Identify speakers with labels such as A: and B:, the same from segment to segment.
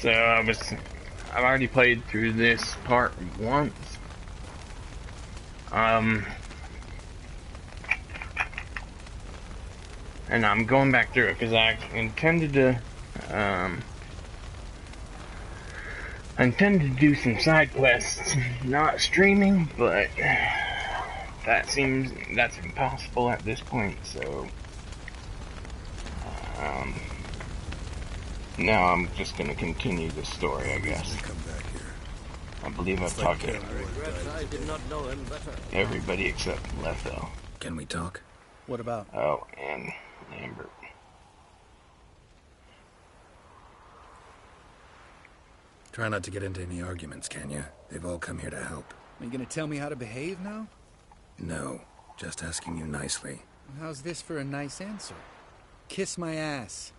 A: So I've already played through this part once. And I'm going back through it because I intended to do some side quests, not streaming, but that's impossible at this point, so now I'm just gonna continue the story, I guess. I believe I've talked to everybody except Letho.
B: Can we talk?
C: What about?
A: Oh, and Lambert.
B: Try not to get into any arguments, can you? They've all come here to help.
C: Are you gonna tell me how to behave now?
B: No, just asking you nicely.
C: How's this for a nice answer? Kiss my ass.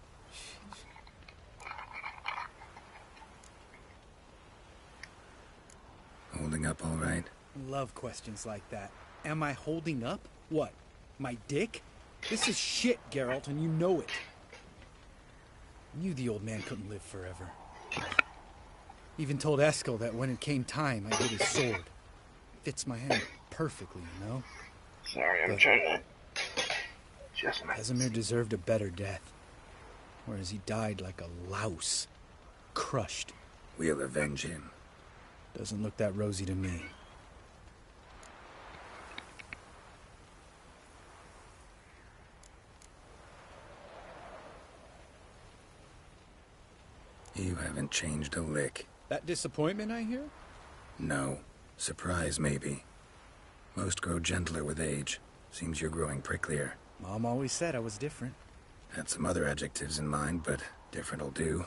B: Holding up all right?
C: I love questions like that. Am I holding up? What? My dick? This is shit, Geralt, and you know it. I knew the old man couldn't live forever. Even told Eskel that when it came time, I'd get his sword. Fits my hand perfectly, you know?
A: Sorry, I'm trying to adjust my...
C: Casimir deserved a better death. Whereas he died like a louse. Crushed.
B: We'll avenge him.
C: Doesn't look that rosy to me.
B: You haven't changed a lick.
C: That disappointment I hear?
B: No. Surprise, maybe. Most grow gentler with age. Seems you're growing pricklier.
C: Mom always said I was different.
B: Had some other adjectives in mind, but different'll do.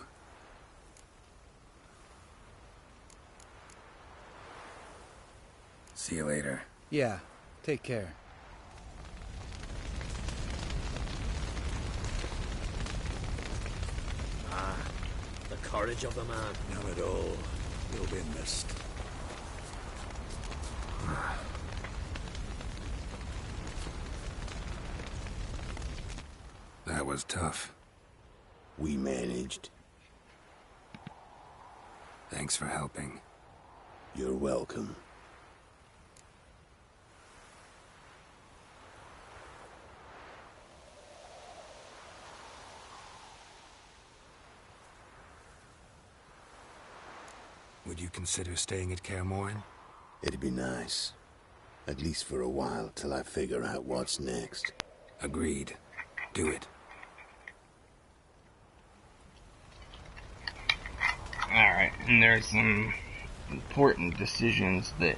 B: See you later.
C: Yeah, take care.
D: Ah, the courage of the man.
E: None at all. You'll be missed.
B: That was tough.
E: We managed.
B: Thanks for helping.
E: You're welcome.
B: Would you consider staying at Kaer Morhen?
E: It'd be nice. At least for a while, till I figure out what's next.
B: Agreed. Do it.
A: Alright, and there's some important decisions that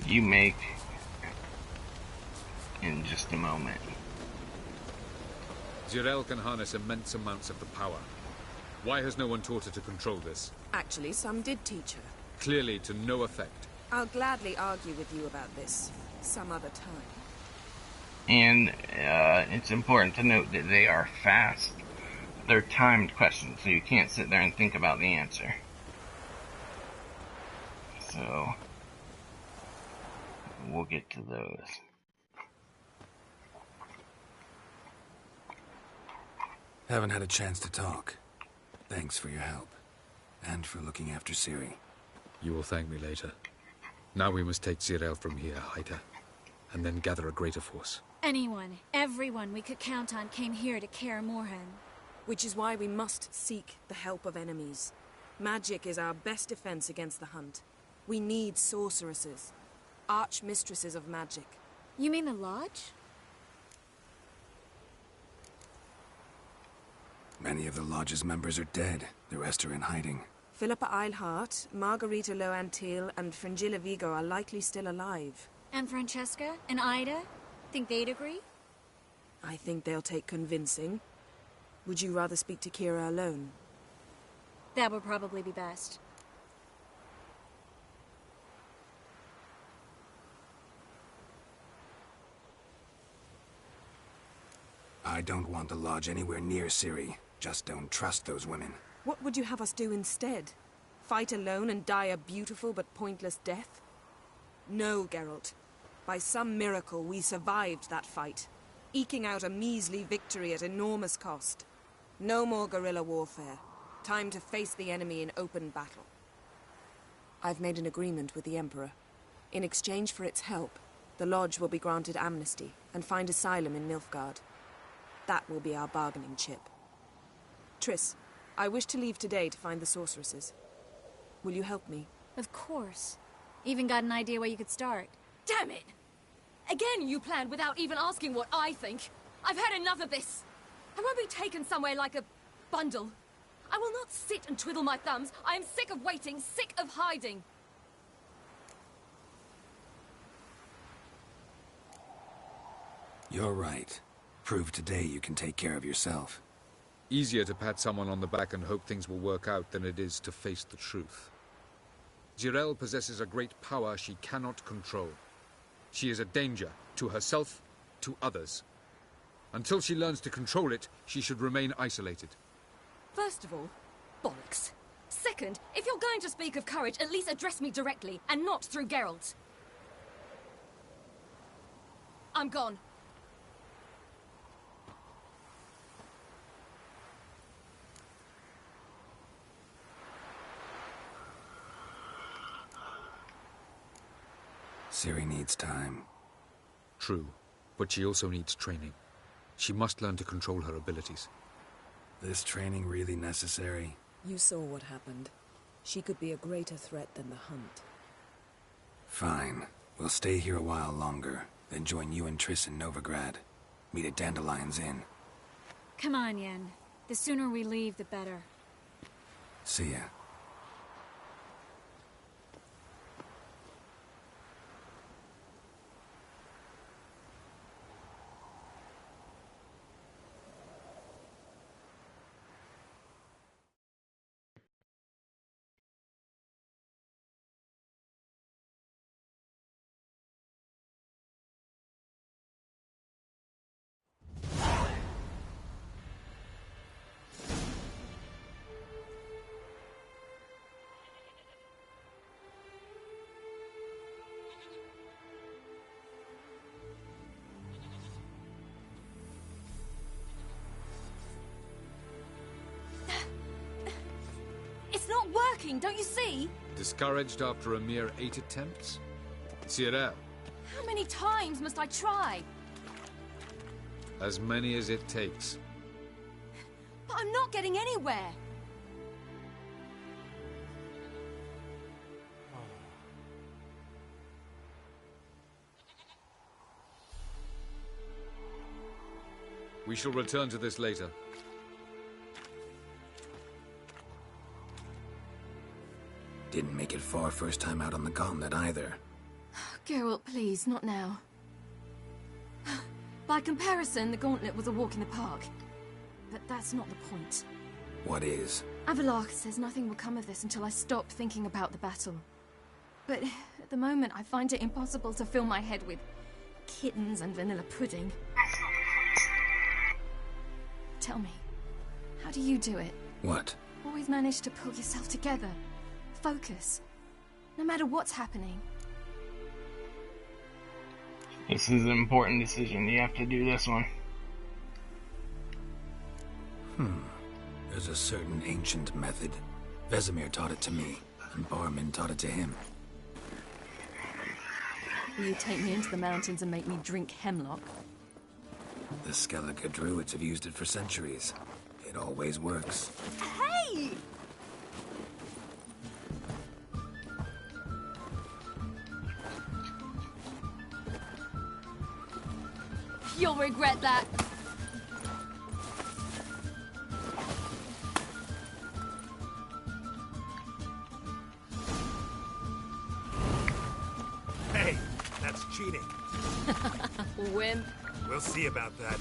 A: you make in just a moment.
F: Jirel can harness immense amounts of the power. Why has no one taught her to control this?
G: Actually, some did teach her.
F: Clearly to no effect.
G: I'll gladly argue with you about this some other time.
A: And it's important to note that they are fast. They're timed questions, so you can't sit there and think about the answer. So, we'll get to those.
B: Haven't had a chance to talk. Thanks for your help. And for looking after Ciri.
F: You will thank me later. Now we must take Jirel from here, hide her, and then gather a greater force.
H: Anyone, everyone we could count on came here to Kaer Morhen.
G: Which is why we must seek the help of enemies. Magic is our best defense against the hunt. We need sorceresses, archmistresses of magic.
H: You mean the Lodge?
B: Many of the Lodge's members are dead. The rest are in hiding.
G: Philippa Eilhart, Margarita Loantil, and Fringilla Vigo are likely still alive.
H: And Francesca and Ida? Think they'd agree?
G: I think they'll take convincing. Would you rather speak to Kira alone?
H: That would probably be best.
B: I don't want the Lodge anywhere near Ciri. Just don't trust those women.
G: What would you have us do instead? Fight alone and die a beautiful but pointless death? No, Geralt. By some miracle, we survived that fight, eking out a measly victory at enormous cost. No more guerrilla warfare. Time to face the enemy in open battle. I've made an agreement with the Emperor. In exchange for its help, the Lodge will be granted amnesty and find asylum in Nilfgaard. That will be our bargaining chip. Triss, I wish to leave today to find the sorceresses. Will you help me?
H: Of course. Even got an idea where you could start.
I: Damn it! Again you planned without even asking what I think. I've had enough of this. I won't be taken somewhere like a bundle. I will not sit and twiddle my thumbs. I am sick of waiting, sick of hiding.
B: You're right. Prove today you can take care of yourself.
F: Easier to pat someone on the back and hope things will work out than it is to face the truth. Ciri possesses a great power she cannot control. She is a danger to herself, to others. Until she learns to control it, she should remain isolated.
I: First of all, bollocks. Second, if you're going to speak of courage, at least address me directly, and not through Geralt. I'm gone.
B: Ciri needs time.
F: True, but she also needs training. She must learn to control her abilities.
B: This training really necessary?
G: You saw what happened. She could be a greater threat than the Hunt.
B: Fine. We'll stay here a while longer, then join you and Triss in Novigrad. Meet at Dandelion's Inn.
H: Come on, Yen. The sooner we leave, the better.
B: See ya.
I: It's not working, don't you see?
F: Discouraged after a mere 8 attempts? Ciri,
I: How many times must I try?
F: as many as it takes.
I: But I'm not getting anywhere.
F: We shall return to this later.
B: Didn't make it far first time out on the gauntlet either.
I: Geralt, please, not now. By comparison, the gauntlet was a walk in the park. But that's not the point.
B: What is?
I: Avallac'h says nothing will come of this until I stop thinking about the battle. But at the moment, I find it impossible to fill my head with kittens and vanilla pudding. Tell me, how do you do it?
B: What?
I: Always manage to pull yourself together. Focus. No matter what's happening.
A: This is an important decision. You have to do this one.
B: There's a certain ancient method. Vesemir taught it to me, and Barman taught it to him.
I: Will you take me into the mountains and make me drink hemlock?
B: The Skellige druids have used it for centuries. It always works.
I: Hey! You'll regret that.
J: Hey, that's cheating.
I: Wimp.
J: We'll see about that.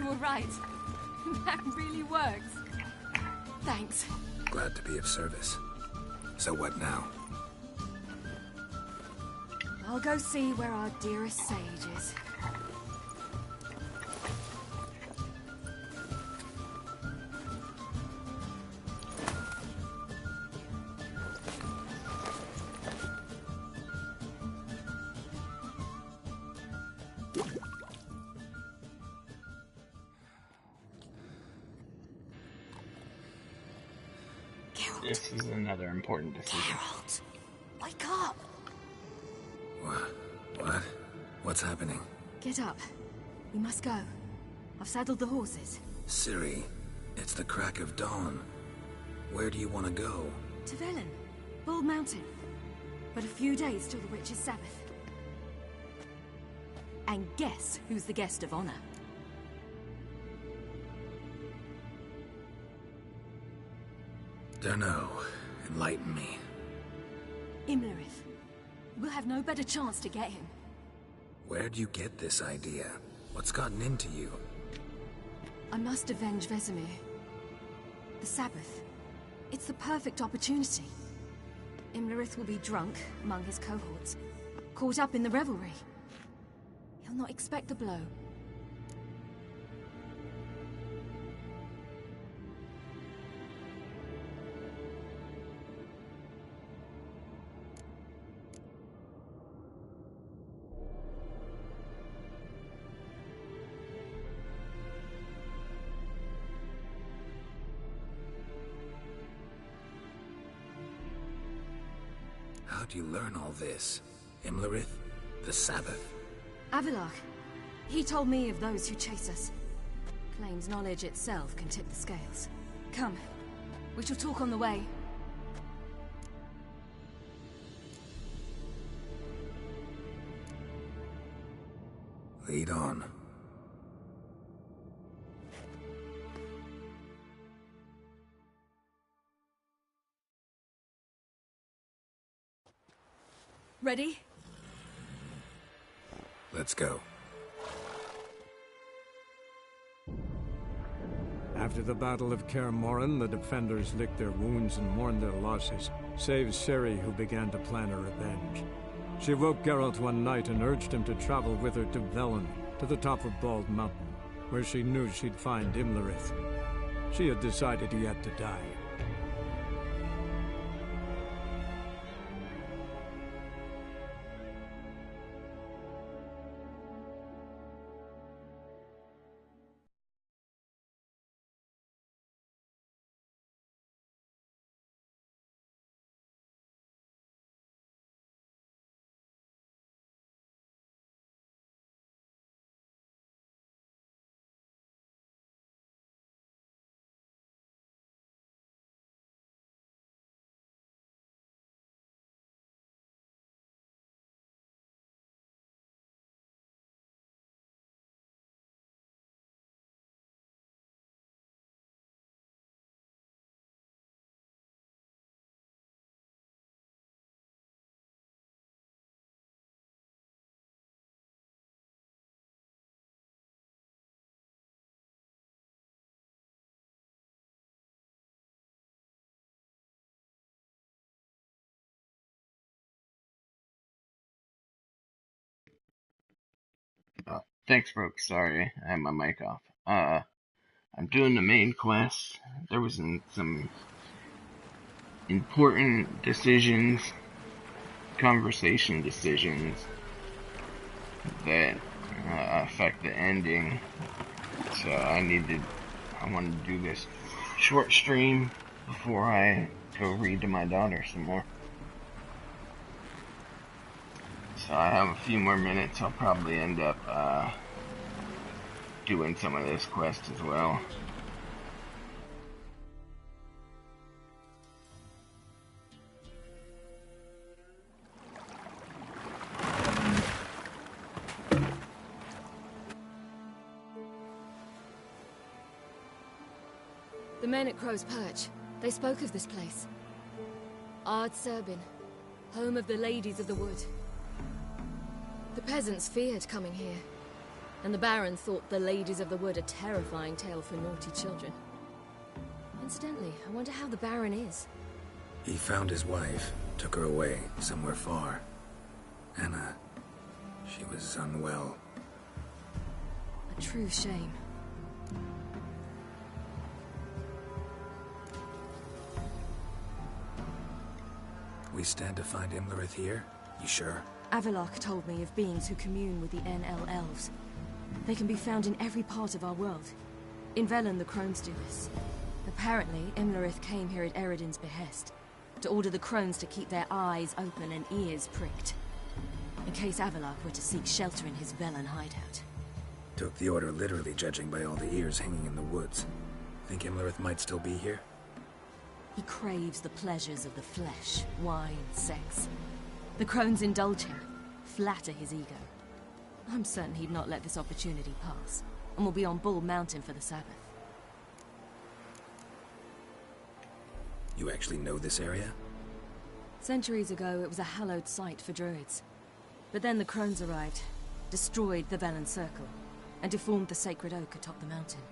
I: were right. That really works. Thanks.
B: Glad to be of service. So what now?
I: I'll go see where our dearest sage is.
A: This is another important decision.
I: Geralt, wake up!
B: What? What's happening?
I: Get up. We must go. I've saddled the horses.
B: Ciri, it's the crack of dawn. Where do you want to go?
I: To Velen, Bald Mountain. But a few days till the Witch's Sabbath. And guess who's the guest of honor?
B: Dunno. Enlighten me.
I: Imlerith. We'll have no better chance to get him.
B: Where'd you get this idea? What's gotten into you?
I: I must avenge Vesemir. The Sabbath. It's the perfect opportunity. Imlerith will be drunk among his cohorts, caught up in the revelry. He'll not expect the blow.
B: How'd you learn all this? Imlerith? The Sabbath?
I: Avilark. He told me of those who chase us. Claims knowledge itself can tip the scales. Come. We shall talk on the way.
B: Lead on.
I: Ready?
B: Let's go.
K: After the Battle of Kaer Morhen, the defenders licked their wounds and mourned their losses, save Ciri, who began to plan her revenge. She woke Geralt one night and urged him to travel with her to Velen, to the top of Bald Mountain, where she knew she'd find Imlerith. She had decided he had to die.
A: Thanks, Brooke. Sorry, I had my mic off. I'm doing the main quest. There was some important decisions, conversation decisions that affect the ending. So I wanted to do this short stream before I go read to my daughter some more. So I have a few more minutes. I'll probably end up doing some of this quest as well.
I: The men at Crow's Perch, they spoke of this place. Ard Serbin, home of the Ladies of the Wood. The peasants feared coming here. And the Baron thought the Ladies of the Wood a terrifying tale for naughty children. Incidentally, I wonder how the Baron is.
B: He found his wife, took her away, somewhere far. Anna, she was unwell.
I: A true shame.
B: We stand to find Imlerith here? You sure?
G: Avalok told me of beings who commune with the NL elves. They can be found in every part of our world. In Velen, the crones do this. Apparently, Imlerith came here at Eredin's behest, to order the crones to keep their eyes open and ears pricked, in case Avalok were to seek shelter in his Velen hideout.
B: Took the order literally, judging by all the ears hanging in the woods. Think Imlerith might still be here?
G: He craves the pleasures of the flesh, wine, sex. The crones indulge him, flatter his ego. I'm certain he'd not let this opportunity pass, and will be on Bull Mountain for the Sabbath.
B: You actually know this area?
G: Centuries ago, it was a hallowed site for druids. But then the crones arrived, destroyed the Velen Circle, and deformed the sacred oak atop the mountain.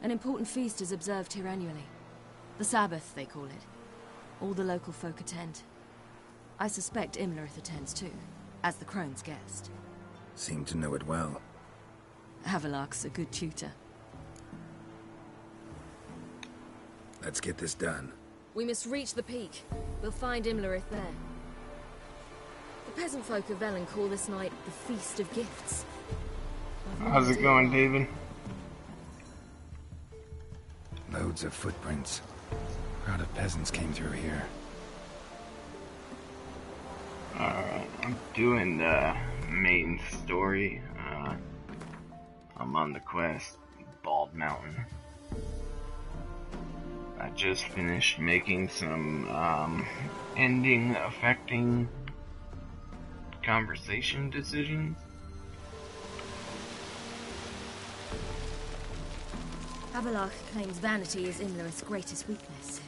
G: An important feast is observed here annually. The Sabbath, they call it. All the local folk attend. I suspect Imlerith attends too, as the crone's guest.
B: Seem to know it well.
G: Havelok's a good tutor.
B: Let's get this done.
I: We must reach the peak. We'll find Imlerith there. The peasant folk of Velen call this night the Feast of Gifts.
A: How's it going, David?
B: Loads of footprints. Crowd of peasants came through here.
A: Alright, I'm doing the main story. I'm on the quest, Bald Mountain. I just finished making some ending affecting conversation decisions.
G: Avalok claims vanity is Imlerith's greatest weakness.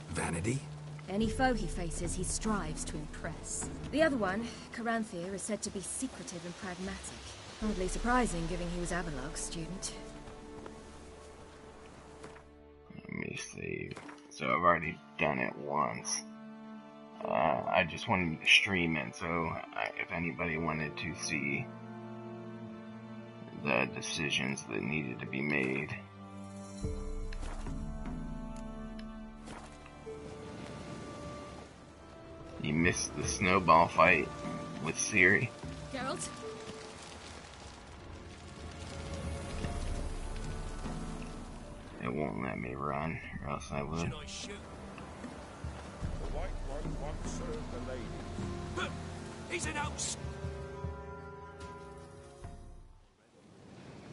B: Vanity?
G: Any foe he faces, he strives to impress. The other one, Caranthir, is said to be secretive and pragmatic. Hardly surprising, given he was Avalok's student.
A: Let me see. So I've already done it once. I just wanted to stream it, so if anybody wanted to see the decisions that needed to be made. You missed the snowball fight with Ciri.
I: Geralt?
A: It won't let me run, or else I would.
J: The White One once served the lady. But he's an ouse.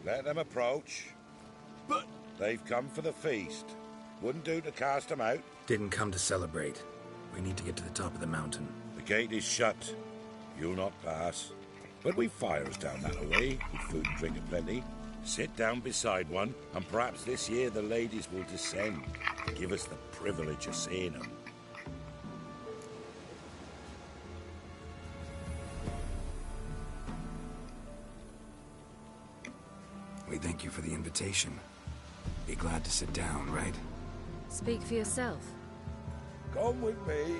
J: Let them approach. But they've come for the feast. Wouldn't do to cast them out.
B: Didn't come to celebrate. We need to get to the top of the mountain.
J: The gate is shut. You'll not pass. But we've fires down that way, with food and drink aplenty. Sit down beside one, and perhaps this year the ladies will descend to give us the privilege of seeing them.
B: We thank you for the invitation. Be glad to sit down, right?
I: Speak for yourself.
J: Come with me.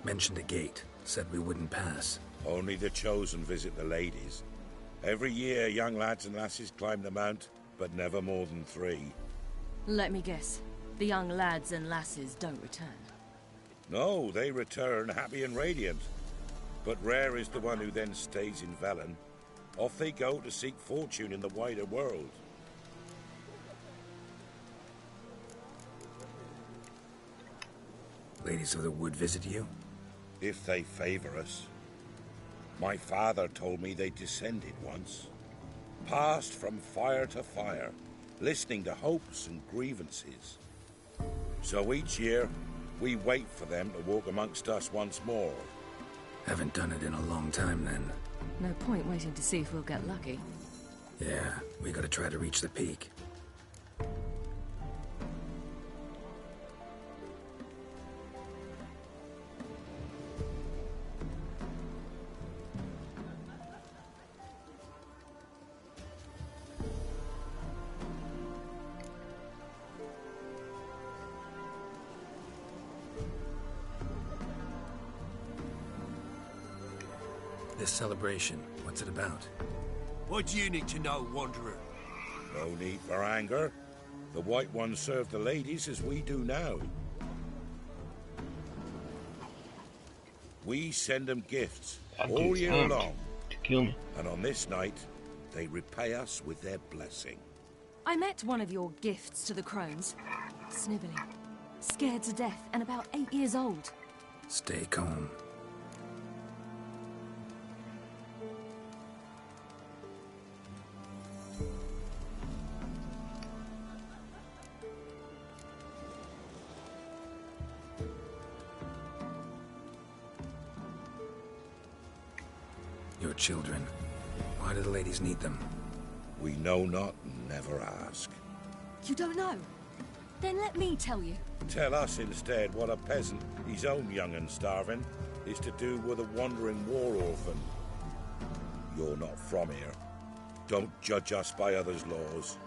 B: Mentioned a gate. Said we wouldn't pass.
J: Only the chosen visit the ladies. Every year, young lads and lasses climb the mount, but never more than 3.
G: Let me guess. The young lads and lasses don't return.
J: No, they return happy and radiant. But rare is the one who then stays in Velen. Off they go to seek fortune in the wider world.
B: Ladies of the Wood visit you?
J: If they favor us. My father told me they descended once. Passed from fire to fire, listening to hopes and grievances. So each year, we wait for them to walk amongst us once more.
B: Haven't done it in a long time, then.
G: No point waiting to see if we'll get lucky.
B: Yeah, we gotta try to reach the peak. This celebration, what's it about?
L: What do you need to know, Wanderer?
J: No need for anger. The White Ones serve the ladies as we do now. We send them gifts all year long.
A: To kill me.
J: And on this night, they repay us with their blessing.
I: I met one of your gifts to the crones. Snivelling. Scared to death and about 8 years old.
B: Stay calm. Your children. Why do the ladies need them?
J: We know not and never ask.
I: You don't know? Then let me tell you.
J: Tell us instead what a peasant, his own young and starving, is to do with a wandering war orphan. You're not from here. Don't judge us by others' laws.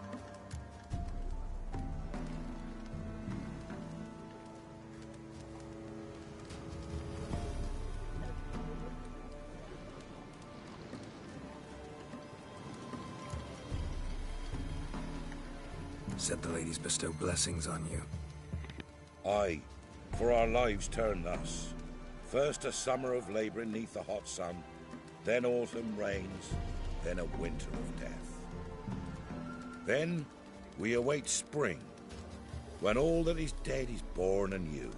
B: Said the ladies bestow blessings on you.
J: Aye, for our lives turn thus. First a summer of labouring neath the hot sun, then autumn rains, then a winter of death. Then we await spring, when all that is dead is born anew.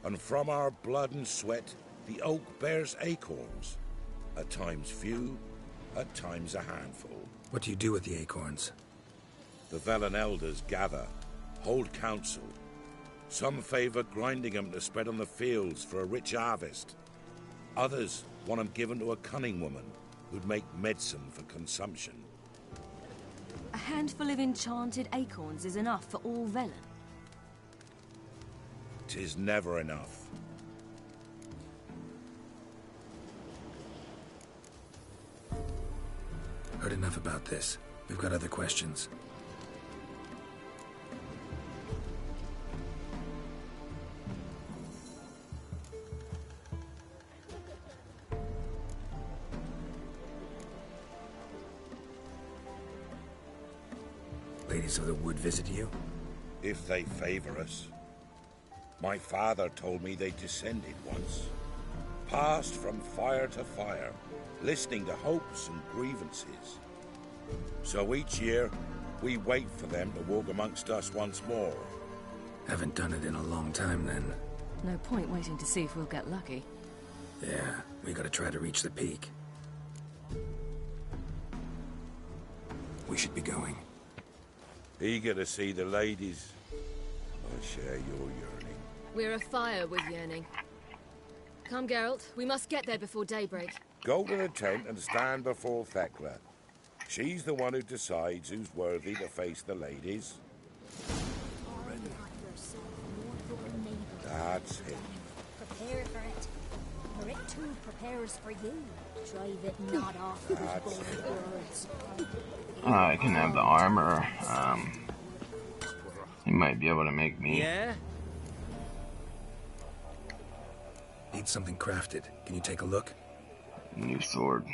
J: And from our blood and sweat the oak bears acorns, at times few, at times a handful.
B: What do you do with the acorns?
J: The Velen elders gather, hold council. Some favour grinding them to spread on the fields for a rich harvest. Others want them given to a cunning woman who'd make medicine for consumption.
I: A handful of enchanted acorns is enough for all Velen.
J: 'Tis never enough.
B: Heard enough about this. We've got other questions. Ladies of the Wood visit you?
J: If they favour us. My father told me they descended once. Passed from fire to fire, listening to hopes and grievances. So each year, we wait for them to walk amongst us once more.
B: Haven't done it in a long time, then.
G: No point waiting to see if we'll get lucky.
B: Yeah, we gotta try to reach the peak. We should be going.
J: Eager to see the ladies. I share your yearning.
I: We're afire with yearning. Come, Geralt. We must get there before daybreak.
J: Go to the tent and stand before Thekla. She's the one who decides who's worthy to face the ladies. That's it.
M: Prepare for it. For it too prepares for you. Drive it not off with bold words.
A: I can have the armor. He might be able to make me.
D: Yeah?
B: Need something crafted. Can you take a look?
A: New sword.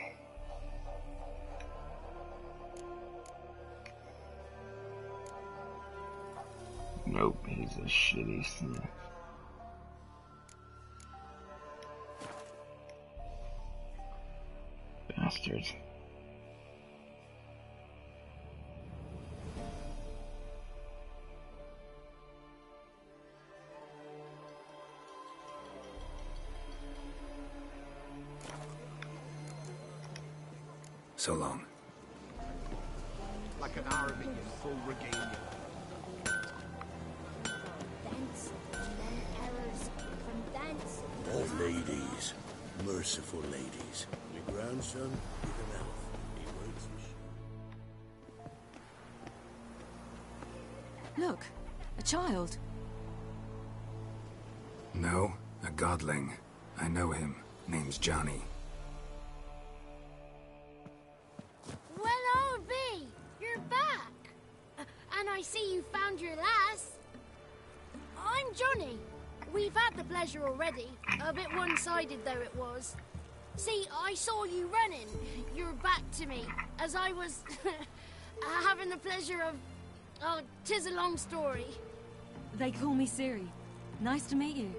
A: Nope, he's a shitty smith. Bastards.
B: So long.
L: Like an Arabic in full regalia.
M: Thence, and then errors. From thence.
E: All ladies. Merciful ladies. My grandson, with an elf. He waits and
G: Look, a child.
B: No, a godling. I know him. Name's Johnny.
M: Well, I'll be. You're back. And I see you found your lass. I'm Johnny. We've had the pleasure already. A bit one-sided though it was. See, I saw you running. Your back to me. As I was having the pleasure of... Oh, 'tis a long story.
G: They call me Ciri. Nice to meet you.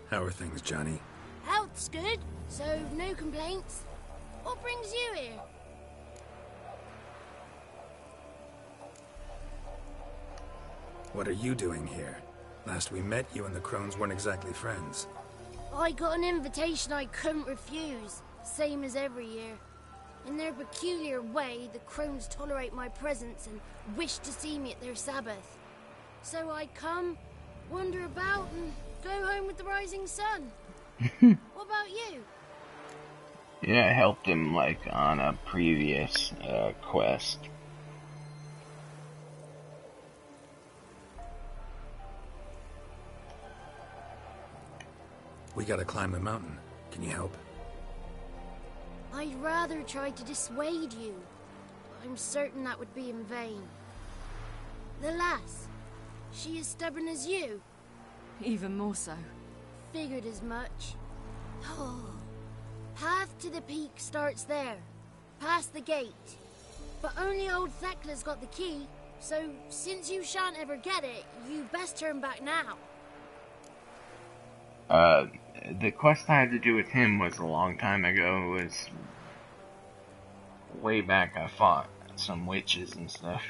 B: How are things, Johnny?
M: Health's good, so no complaints. What brings you here?
B: What are you doing here? Last we met, you and the Crones weren't exactly friends.
M: I got an invitation I couldn't refuse, same as every year. In their peculiar way, the Crones tolerate my presence and wish to see me at their Sabbath. So I come, wander about, and go home with the rising sun. What about you?
A: Yeah, I helped him, like, on a previous quest.
B: We gotta climb the mountain. Can you help?
M: I'd rather try to dissuade you. I'm certain that would be in vain. The lass, she as stubborn as you?
G: Even more so.
M: Figured as much. Oh. Path to the peak starts there, past the gate. But only old Thekla's got the key, so since you shan't ever get it, you best turn back now.
A: The quest I had to do with him was a long time ago. It was way back. I fought some witches and stuff.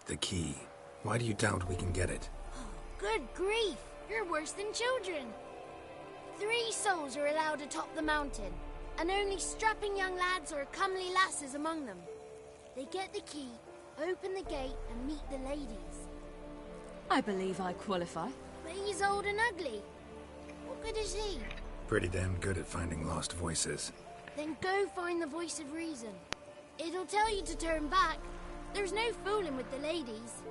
B: The key. Why do you doubt we can get it?
M: Good grief, you're worse than children. 3 souls are allowed atop the mountain, and only strapping young lads or comely lasses among them. They get the key, open the gate, and meet the ladies.
G: I believe I qualify.
M: But he's old and ugly. What good is he?
B: Pretty damn good at finding lost voices.
M: Then go find the voice of reason. It'll tell you to turn back. There's no fooling with the ladies.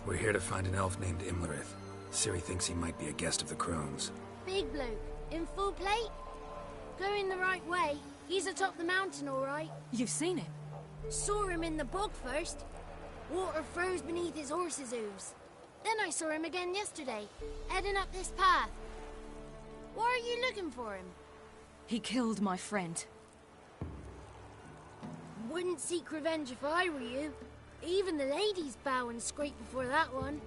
B: We're here to find an elf named Imlerith. Ciri thinks he might be a guest of the Crones.
M: Big bloke, in full plate? Going the right way. He's atop the mountain, all right.
G: You've seen him?
M: Saw him in the bog first. Water froze beneath his horse's hooves. Then I saw him again yesterday, heading up this path. Why are you looking for him?
G: He killed my friend.
M: Wouldn't seek revenge if I were you. Even the ladies bow and scrape before that one.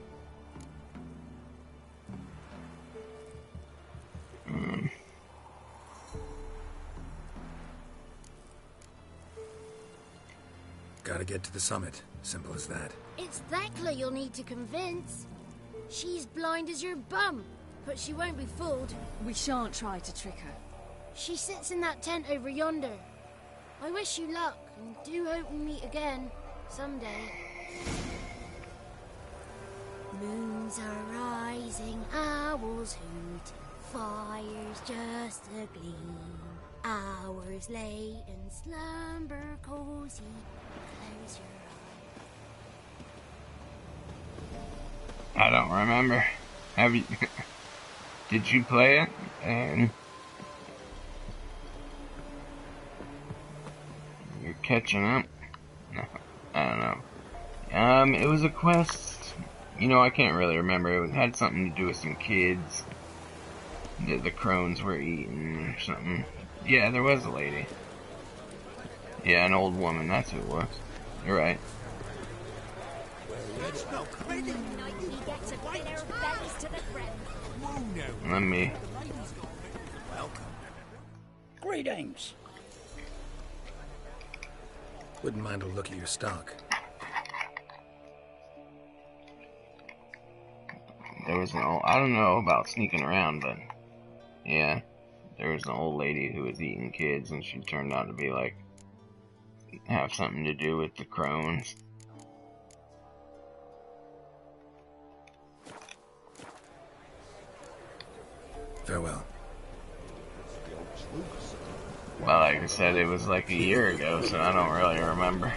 B: Gotta get to the summit. Simple as that.
M: It's Thekla you'll need to convince. She's blind as your bum, but she won't be fooled.
G: We shan't try to trick her.
M: She sits in that tent over yonder. I wish you luck, and do hope we meet again, someday. Moons are rising, owls hoot, fires just a gleam. Hours late and slumber cozy. Close your
A: I don't remember. Have you? Did you play it? And you're catching up? No, I don't know. It was a quest. You know, I can't really remember. It had something to do with some kids that the Crones were eating or something. Yeah, there was a lady. Yeah, an old woman. That's who it was. You're right. Let me.
N: Greetings.
B: Wouldn't mind a look at your stock.
A: there was an old, I don't know about sneaking around, but yeah, there was an old lady who was eating kids, and she turned out to be like, have something to do with the crones.
B: Farewell.
A: Well, like I said, it was like a year ago, so I don't really remember.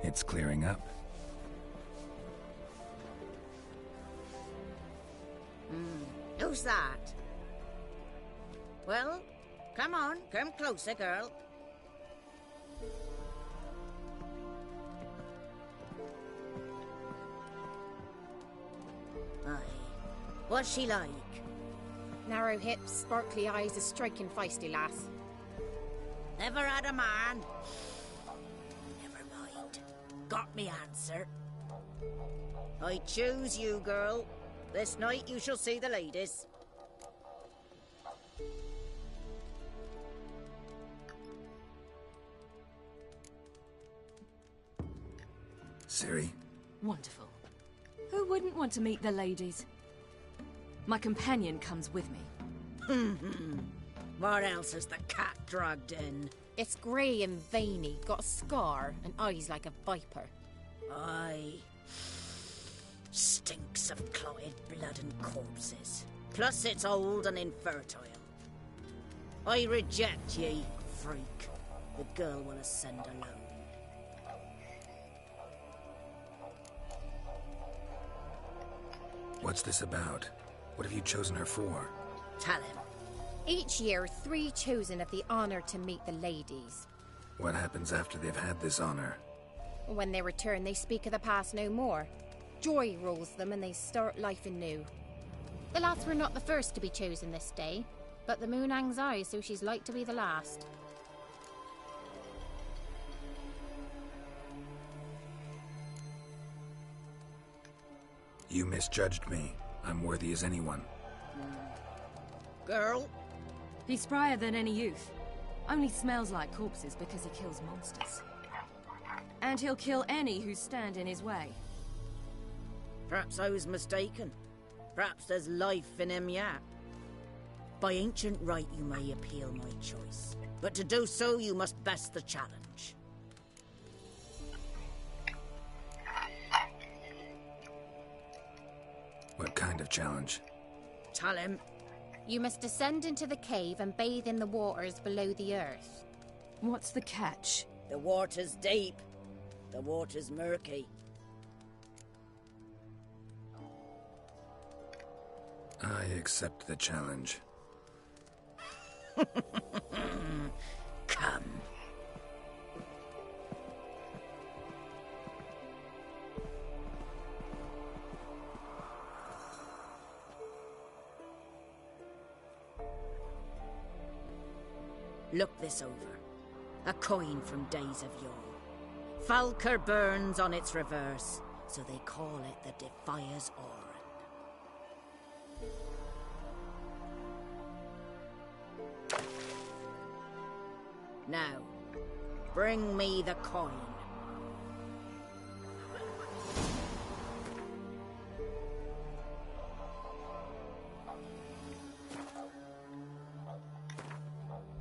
B: It's clearing up.
O: Who's that? Well, come on, come closer, girl. Aye. What's she like?
P: Narrow hips, sparkly eyes, a striking feisty lass.
O: Never had a man. Never mind. Got me answer. I choose you, girl. This night you shall see the ladies.
B: Ciri?
G: Wonderful. Who wouldn't want to meet the ladies? My companion comes with me.
O: What else is the cat dragged in?
P: It's grey and veiny, got a scar, and eyes like a viper.
O: Aye. Stinks of clotted blood and corpses. Plus it's old and infertile. I reject ye, freak. The girl will ascend alone.
B: What's this about? What have you chosen her for?
O: Tell him.
P: Each year, 3 chosen have the honor to meet the ladies.
B: What happens after they've had this honor?
P: When they return, they speak of the past no more. Joy rules them and they start life anew. The lads were not the first to be chosen this day, but the moon hangs high, so she's like to be the last.
B: You misjudged me. I'm worthy as anyone.
O: Girl?
G: He's sprier than any youth. Only smells like corpses because he kills monsters. And he'll kill any who stand in his way.
O: Perhaps I was mistaken. Perhaps there's life in him yet. By ancient right you may appeal my choice. But to do so you must best the challenge.
B: What kind of challenge?
O: Tell him.
P: You must descend into the cave and bathe in the waters below the earth.
G: What's the catch?
O: The water's deep. The water's murky.
B: I accept the challenge.
O: Come. Look this over. A coin from days of yore. Falker burns on its reverse, so they call it the Defier's Oran. Now, bring me the coin.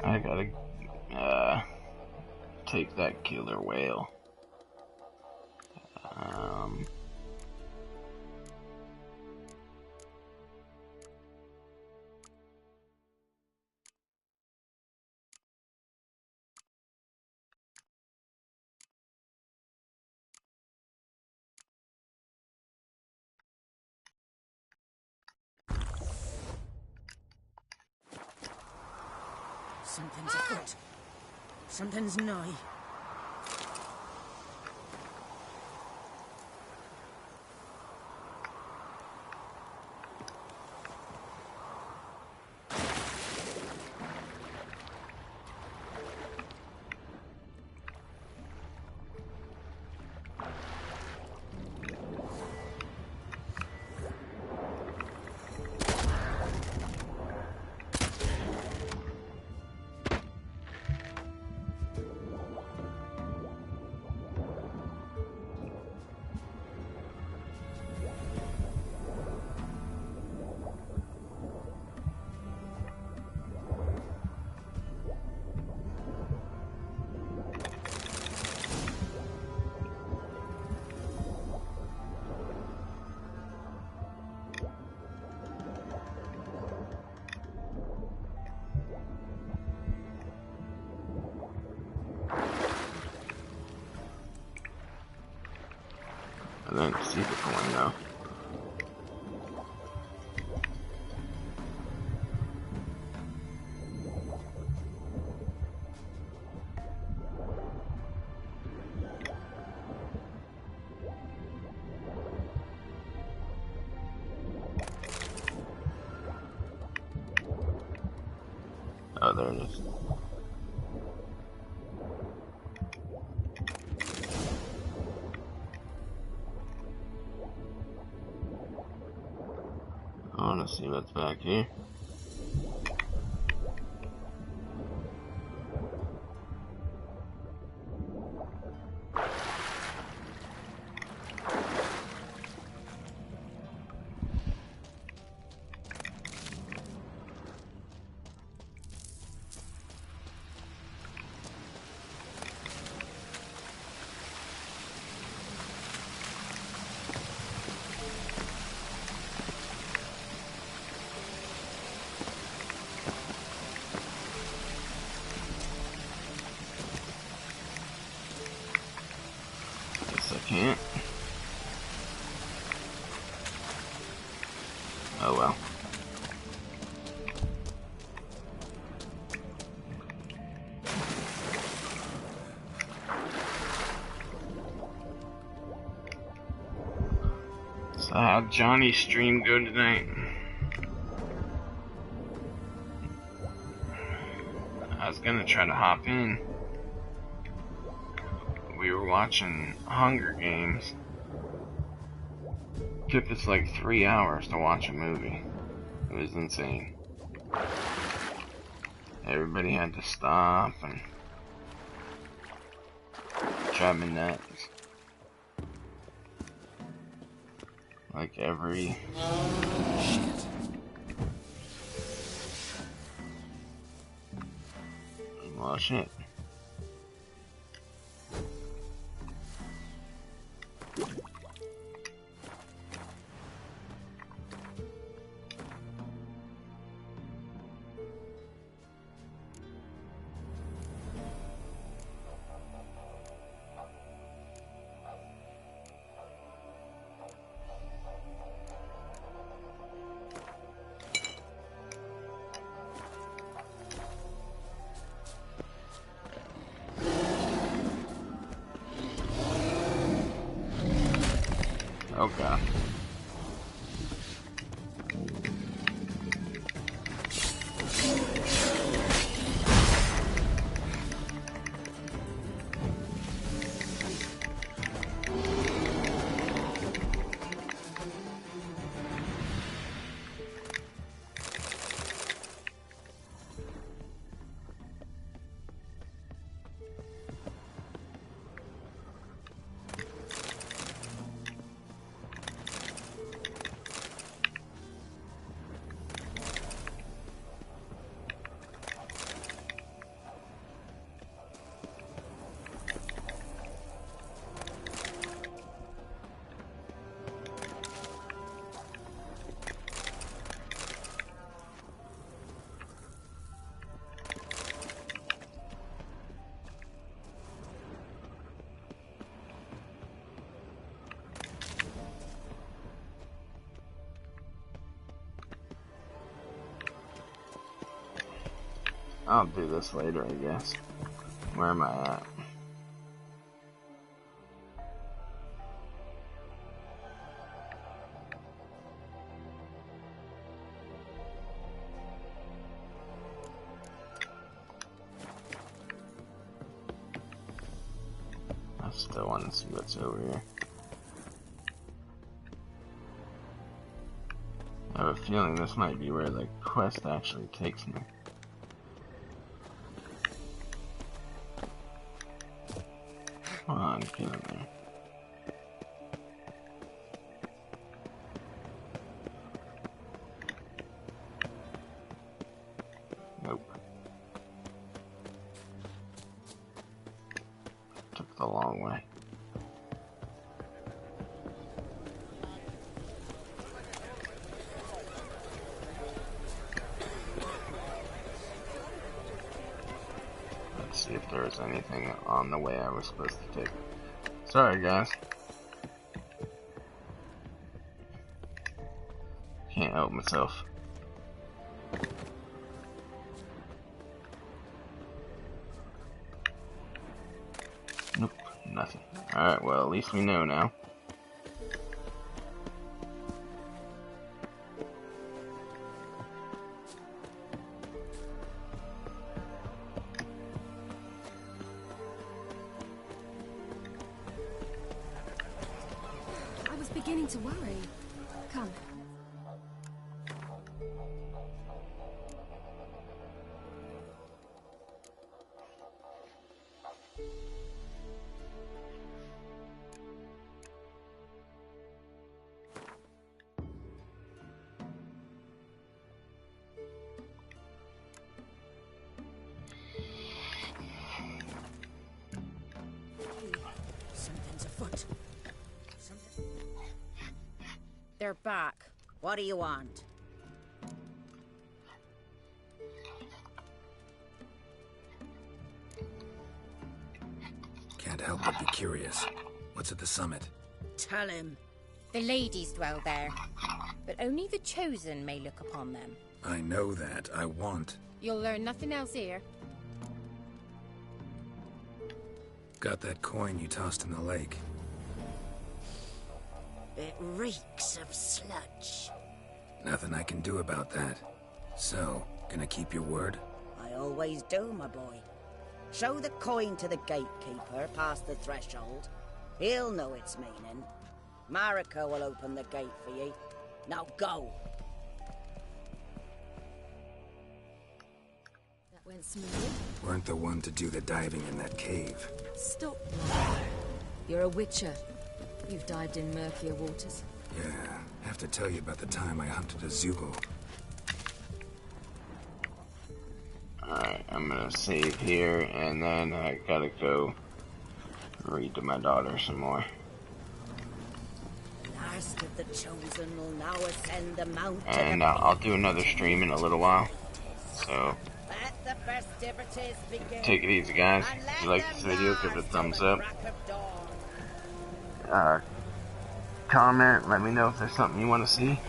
A: I gotta, take that killer whale.
O: Something's afoot. Something's nigh.
A: And then secret coin though. Oh, there it is. I want to see what's back here. Can't. Oh well. So how'd Johnny's stream go tonight? I was gonna try to hop in. We were watching Hunger Games. Took us like 3 hours to watch a movie. It was insane. Everybody had to stop and drive me nuts. Like every... Shit. Well, shit. Oh god. I'll do this later, I guess. Where am I at? I still want to see what's over here. I have a feeling this might be where the quest actually takes me. Come on, get in there. Nope. Took the long way. Let's see if there was anything on the way I was supposed to take. Sorry, guys. help myself. Nope, nothing. Alright, well, at least we know now.
I: I was beginning to worry. Come.
O: Something's afoot.
P: They're back.
O: What do you want?
B: Can't help but be curious. What's at the summit?
O: Tell him.
P: The ladies dwell there, but only the chosen may look upon them.
B: I know that. I want.
P: You'll learn nothing else here.
B: Got that coin you tossed in the lake.
O: It reeks of sludge.
B: Nothing I can do about that. So, gonna keep your word?
O: I always do, my boy. Show the coin to the gatekeeper past the threshold. He'll know its meaning. Marika will open the gate for ye. Now go.
I: That went smoothly.
B: Weren't the one to do the diving in that cave.
I: Stop. You're a witcher. You've dived in murkier waters.
B: Yeah, have to tell you about the time I hunted a Zeugle.
A: Alright, I'm gonna save here, and then I gotta go read to my daughter some more.
O: Last of the chosen will now ascend the mountain.
A: And I'll do another stream in a little while. So,
O: Let the festivities begin.
A: take it easy, guys. If you like this video, give it a thumbs up. Comment, let me know if there's something you want to see.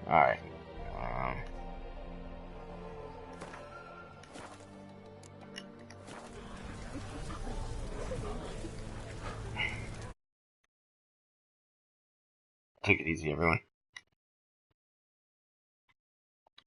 A: Alright. Take it easy, everyone.